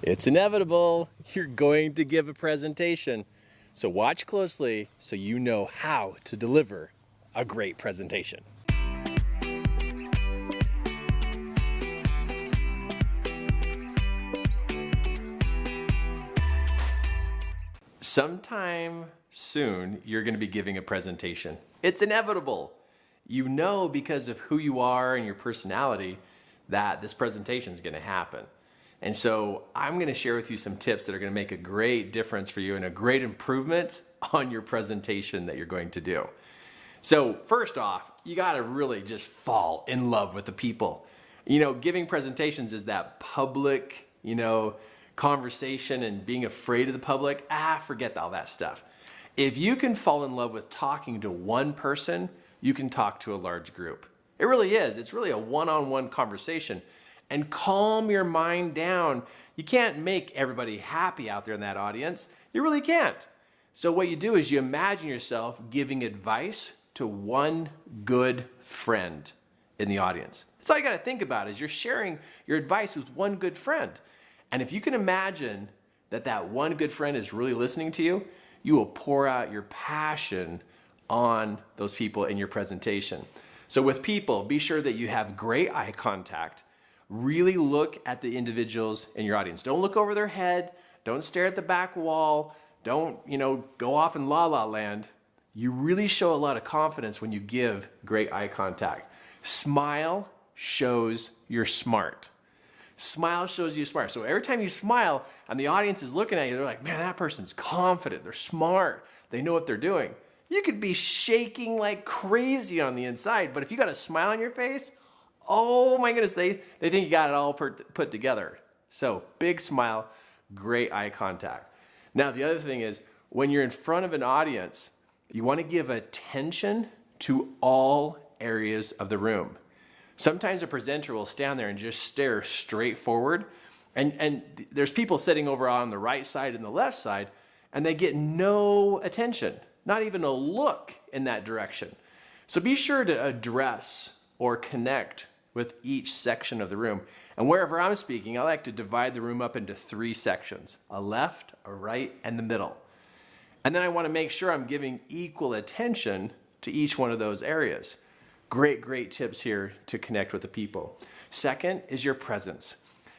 It's inevitable. You're going to give a presentation. So watch closely so you know how to deliver a great presentation. Sometime soon, you're going to be giving a presentation. It's inevitable. You know, because of who you are and your personality, that this presentation is going to happen. And so I'm going to share with you some tips that are going to make a great difference for you and a great improvement on your presentation that you're going to do. So first off, you got to really just fall in love with the people. You know, giving presentations is that public, conversation and being afraid of the public. Forget all that stuff. If you can fall in love with talking to one person, you can talk to a large group. It really is. It's really a one-on-one conversation. And calm your mind down. You can't make everybody happy out there in that audience. You really can't. So what you do is you imagine yourself giving advice to one good friend in the audience. That's all you got to think about is you're sharing your advice with one good friend. And if you can imagine that one good friend is really listening to you, you will pour out your passion on those people in your presentation. So with people, be sure that you have great eye contact. Really look at the individuals in your audience. Don't look over their head. Don't stare at the back wall. Don't, go off in la-la land. You really show a lot of confidence when you give great eye contact. Smile shows you're smart. Smile shows you're smart. So every time you smile and the audience is looking at you, they're like, man, that person's confident. They're smart. They know what they're doing. You could be shaking like crazy on the inside, but if you got a smile on your face, oh my goodness, they think you got it all put together. So big smile, great eye contact. Now the other thing is when you're in front of an audience, you want to give attention to all areas of the room. Sometimes a presenter will stand there and just stare straight forward. And there's people sitting over on the right side and the left side, and they get no attention, not even a look in that direction. So be sure to address or connect with each section of the room. And wherever I'm speaking, I like to divide the room up into 3 sections, a left, a right, and the middle. And then I want to make sure I'm giving equal attention to each one of those areas. Great tips here to connect with the people. Second is your presence.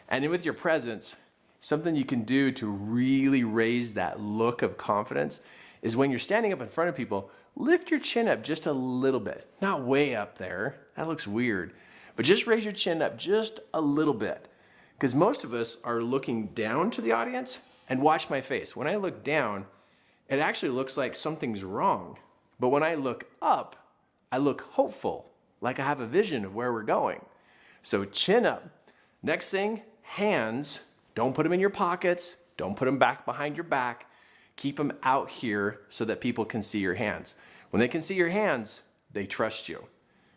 And with your presence, something you can do to really raise that look of confidence is when you're standing up in front of people, lift your chin up just a little bit. Not way up there. That looks weird. But just raise your chin up just a little bit. Because most of us are looking down to the audience, and watch my face. When I look down, it actually looks like something's wrong. But when I look up, I look hopeful, like I have a vision of where we're going. So chin up. Next thing, hands. Don't put them in your pockets. Don't put them back behind your back. Keep them out here so that people can see your hands. When they can see your hands, they trust you.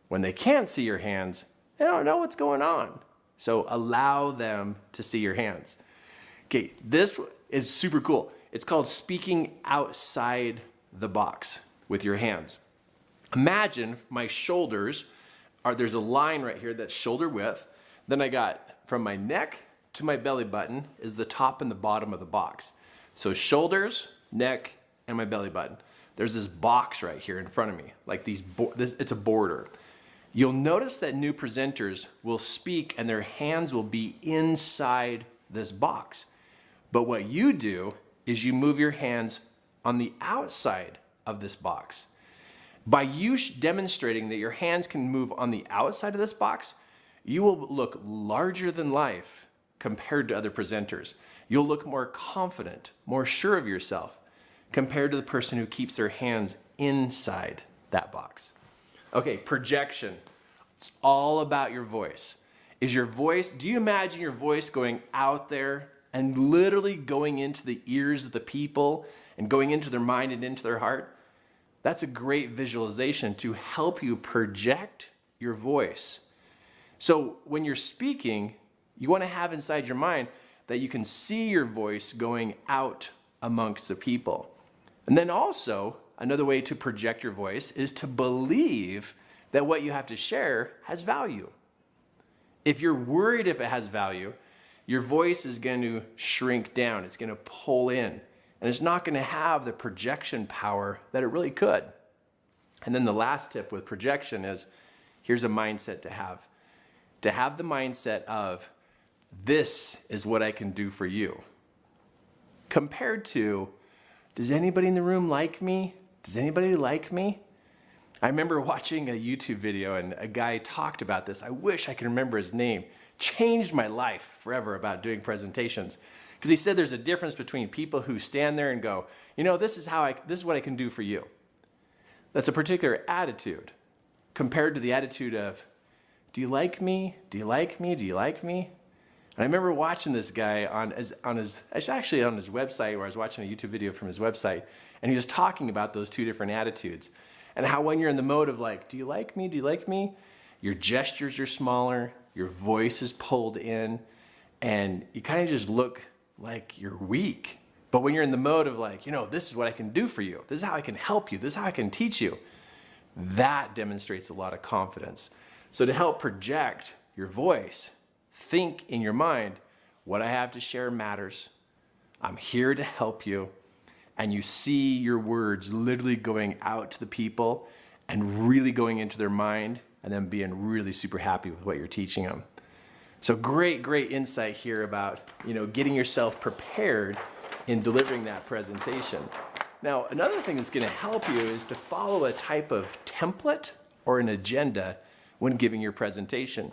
When they can't see your hands, they don't know what's going on. So allow them to see your hands. Okay, this is super cool. It's called speaking outside the box with your hands. Imagine my shoulders there's a line right here that's shoulder width. Then I got from my neck to my belly button is the top and the bottom of the box. So shoulders, neck, and my belly button. There's this box right here in front of me, like it's a border. You'll notice that new presenters will speak and their hands will be inside this box. But what you do is you move your hands on the outside of this box. By you demonstrating that your hands can move on the outside of this box, you will look larger than life compared to other presenters. You'll look more confident, more sure of yourself compared to the person who keeps their hands inside that box. Okay, projection. It's all about your voice. Do you imagine your voice going out there and literally going into the ears of the people and going into their mind and into their heart? That's a great visualization to help you project your voice. So when you're speaking, you want to have inside your mind that you can see your voice going out amongst the people. And then also, another way to project your voice is to believe that what you have to share has value. If you're worried if it has value, your voice is going to shrink down. It's going to pull in, and it's not going to have the projection power that it really could. And then the last tip with projection is, here's a mindset to have. To have the mindset of, this is what I can do for you. Compared to, does anybody in the room like me? Does anybody like me? I remember watching a YouTube video and a guy talked about this. I wish I could remember his name. Changed my life forever about doing presentations. Because he said there's a difference between people who stand there and go, this is what I can do for you. That's a particular attitude compared to the attitude of, do you like me? Do you like me? Do you like me? And I remember watching this guy on his website, where I was watching a YouTube video from his website, and he was talking about those two different attitudes. And how when you're in the mode of like, do you like me? Do you like me? Your gestures are smaller, your voice is pulled in, and you kind of just look like you're weak. But when you're in the mode of like, this is what I can do for you. This is how I can help you. This is how I can teach you. That demonstrates a lot of confidence. So to help project your voice, think in your mind, what I have to share matters. I'm here to help you. And you see your words literally going out to the people and really going into their mind, and then being really super happy with what you're teaching them. So great insight here about, getting yourself prepared in delivering that presentation. Now, another thing that's going to help you is to follow a type of template or an agenda when giving your presentation.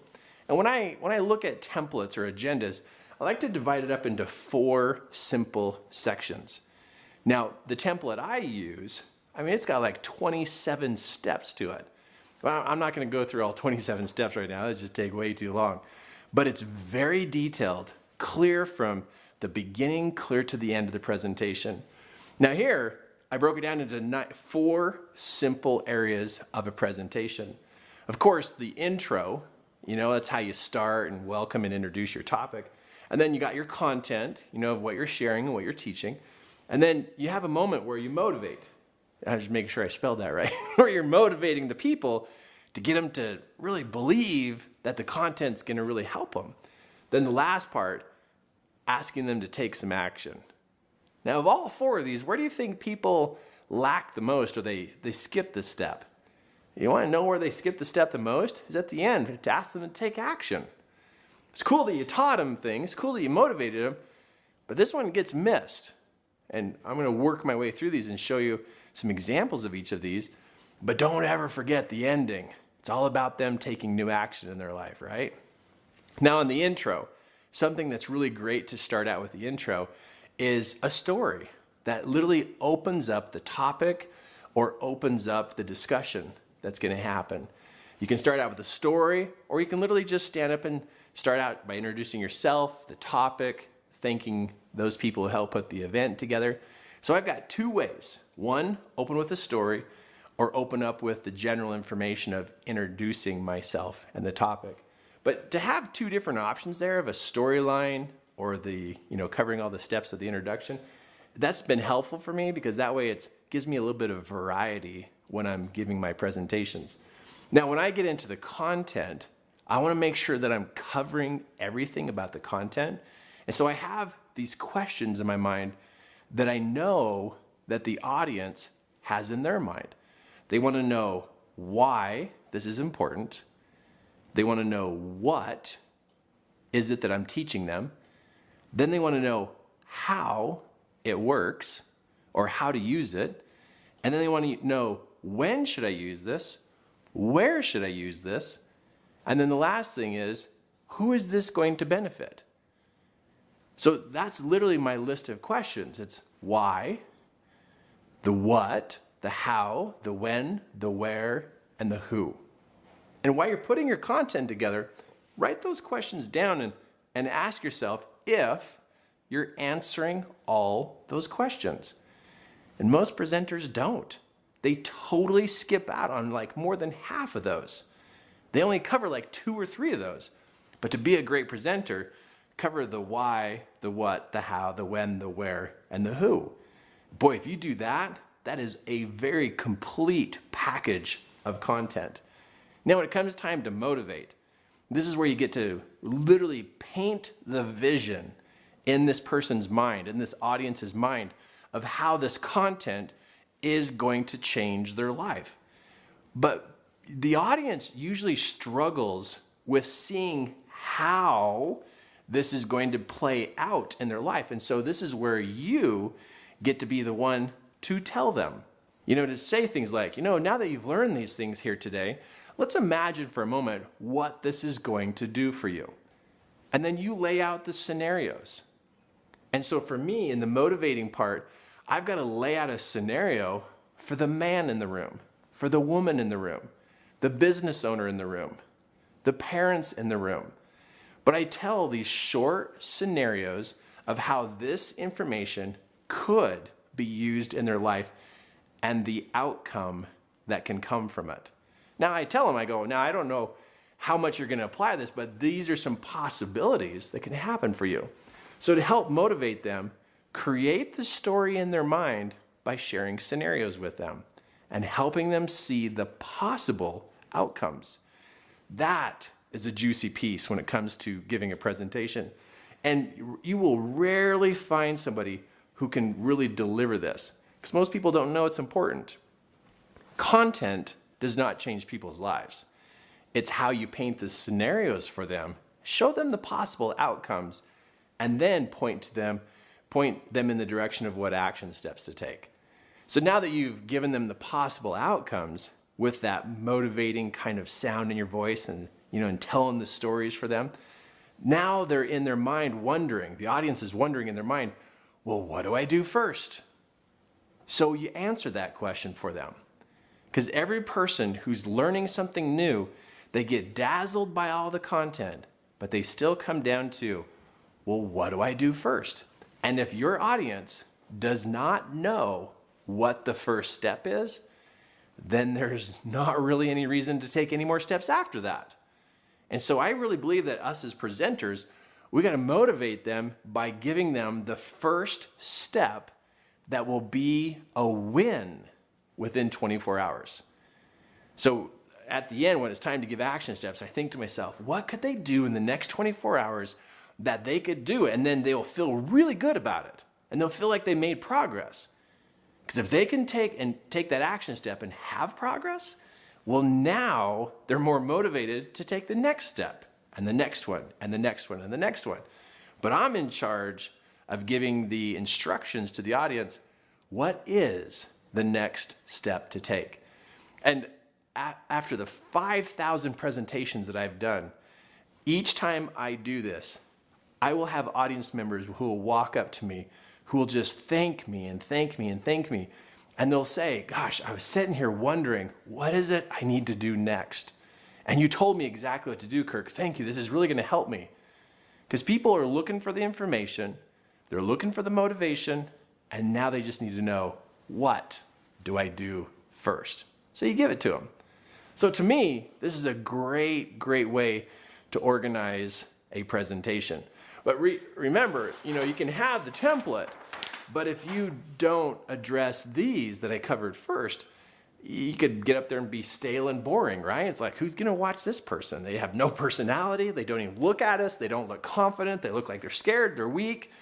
And when I look at templates or agendas, I like to divide it up into 4 simple sections. Now, the template I use, it's got like 27 steps to it. Well, I'm not going to go through all 27 steps right now. That'd just take way too long. But it's very detailed, clear from the beginning, clear to the end of the presentation. Now here, I broke it down into 4 simple areas of a presentation. Of course, the intro, that's how you start and welcome and introduce your topic. And then you got your content, of what you're sharing and what you're teaching. And then you have a moment where you motivate. I was just making sure I spelled that right. Where you're motivating the people to get them to really believe that the content's going to really help them. Then the last part, asking them to take some action. Now, of all 4 of these, where do you think people lack the most, or they skip the step? You want to know where they skip the step the most? Is at the end, to ask them to take action. It's cool that you taught them things, cool that you motivated them, but this one gets missed. And I'm going to work my way through these and show you some examples of each of these. But don't ever forget the ending. It's all about them taking new action in their life, right? Now, in the intro, something that's really great to start out with the intro is a story that literally opens up the topic or opens up the discussion that's going to happen. You can start out with a story, or you can literally just stand up and start out by introducing yourself, the topic, thanking those people who helped put the event together. So I've got 2 ways. One, open with a story, or open up with the general information of introducing myself and the topic. But to have 2 different options there of a storyline or the, covering all the steps of the introduction, that's been helpful for me, because that way it gives me a little bit of variety when I'm giving my presentations. Now, when I get into the content, I want to make sure that I'm covering everything about the content. And so I have these questions in my mind that I know that the audience has in their mind. They want to know why this is important. They want to know what is it that I'm teaching them. Then they want to know how it works or how to use it. And then they want to know, when should I use this? Where should I use this? And then the last thing is, who is this going to benefit? So that's literally my list of questions. It's why, the what, the how, the when, the where, and the who. And while you're putting your content together, write those questions down and ask yourself if you're answering all those questions. And most presenters don't. They totally skip out on like more than half of those. They only cover like 2 or 3 of those. But to be a great presenter, cover the why, the what, the how, the when, the where, and the who. Boy, if you do that, that is a very complete package of content. Now, when it comes time to motivate, This is where you get to literally paint the vision in this person's mind, in this audience's mind, of how this content is going to change their life. But the audience usually struggles with seeing how this is going to play out in their life. And so this is where you get to be the one to tell them. To say things like, now that you've learned these things here today, let's imagine for a moment what this is going to do for you. And then you lay out the scenarios. And so for me, in the motivating part, I've got to lay out a scenario for the man in the room, for the woman in the room, the business owner in the room, the parents in the room. But I tell these short scenarios of how this information could be used in their life and the outcome that can come from it. Now I tell them, now I don't know how much you're going to apply this, but these are some possibilities that can happen for you. So to help motivate them, create the story in their mind by sharing scenarios with them and helping them see the possible outcomes. That is a juicy piece when it comes to giving a presentation. And you will rarely find somebody who can really deliver this, because most people don't know it's important. Content does not change people's lives. It's how you paint the scenarios for them, show them the possible outcomes, and then point them in the direction of what action steps to take. So now that you've given them the possible outcomes with that motivating kind of sound in your voice and telling the stories for them, now they're in their mind wondering, the audience is wondering in their mind, well, what do I do first? So you answer that question for them. Because every person who's learning something new, they get dazzled by all the content, but they still come down to, well, what do I do first? And if your audience does not know what the first step is, then there's not really any reason to take any more steps after that. And so I really believe that us as presenters, we got to motivate them by giving them the first step that will be a win within 24 hours. So at the end, when it's time to give action steps, I think to myself, what could they do in the next 24 hours that they could do? And then they'll feel really good about it. And they'll feel like they made progress. Because if they can take that action step and have progress, well, now they're more motivated to take the next step and the next one and the next one and the next one. But I'm in charge of giving the instructions to the audience. What is the next step to take? And after the 5,000 presentations that I've done, each time I do this, I will have audience members who will walk up to me, who will just thank me and thank me and thank me. And they'll say, gosh, I was sitting here wondering, what is it I need to do next? And you told me exactly what to do, Kirk. Thank you. This is really going to help me. Because people are looking for the information, they're looking for the motivation, and now they just need to know, what do I do first? So you give it to them. So to me, this is a great, great way to organize a presentation. But remember, you can have the template, but if you don't address these that I covered first, you could get up there and be stale and boring, right? It's like, who's going to watch this person? They have no personality. They don't even look at us. They don't look confident. They look like they're scared. They're weak.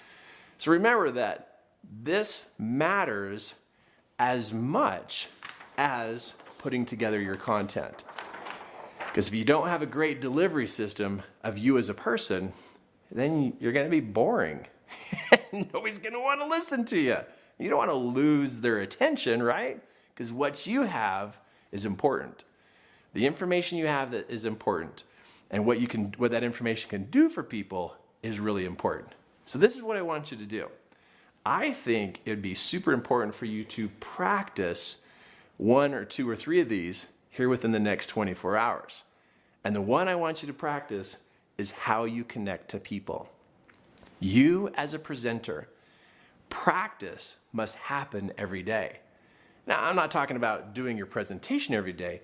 So remember that this matters as much as putting together your content. Because if you don't have a great delivery system of you as a person, then you're going to be boring. Nobody's going to want to listen to you. You don't want to lose their attention, right? Because what you have is important. The information you have that is important, and what that information can do for people is really important. So this is what I want you to do. I think it would be super important for you to practice 1 or 2 or 3 of these here within the next 24 hours. And the one I want you to practice is how you connect to people. You as a presenter, practice must happen every day. Now, I'm not talking about doing your presentation every day,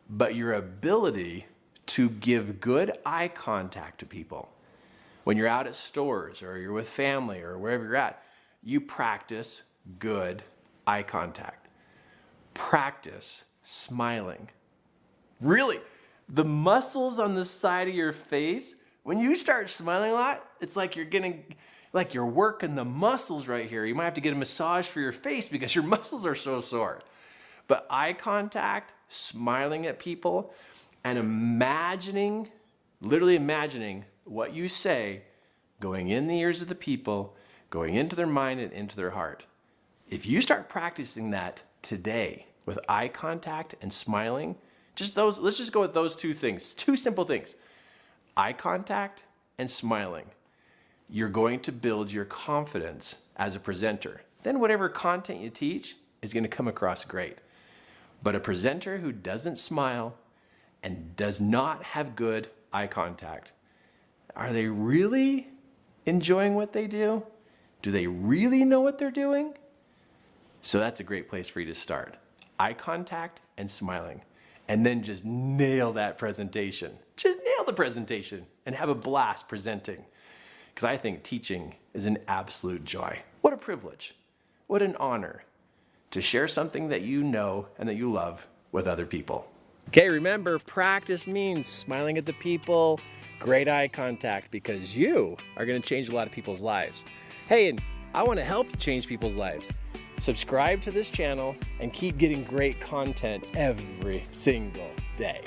but your ability to give good eye contact to people. When you're out at stores or you're with family or wherever you're at, you practice good eye contact. Practice smiling. Really, The muscles on the side of your face, when you start smiling a lot, it's like you're working the muscles right here. You might have to get a massage for your face because your muscles are so sore. But eye contact, smiling at people, and literally imagining what you say going in the ears of the people, going into their mind and into their heart. If you start practicing that today with eye contact and smiling, let's just go with those two things, two simple things. Eye contact and smiling. You're going to build your confidence as a presenter. Then whatever content you teach is going to come across great. But a presenter who doesn't smile and does not have good eye contact, are they really enjoying what they do? Do they really know what they're doing? So that's a great place for you to start. Eye contact and smiling. And then just nail that presentation. Just nail the presentation and have a blast presenting. Because I think teaching is an absolute joy. What a privilege. What an honor to share something that you know and that you love with other people. Okay, remember, practice means smiling at the people, great eye contact, because you are going to change a lot of people's lives. Hey, and I want to help you change people's lives. Subscribe to this channel and keep getting great content every single day.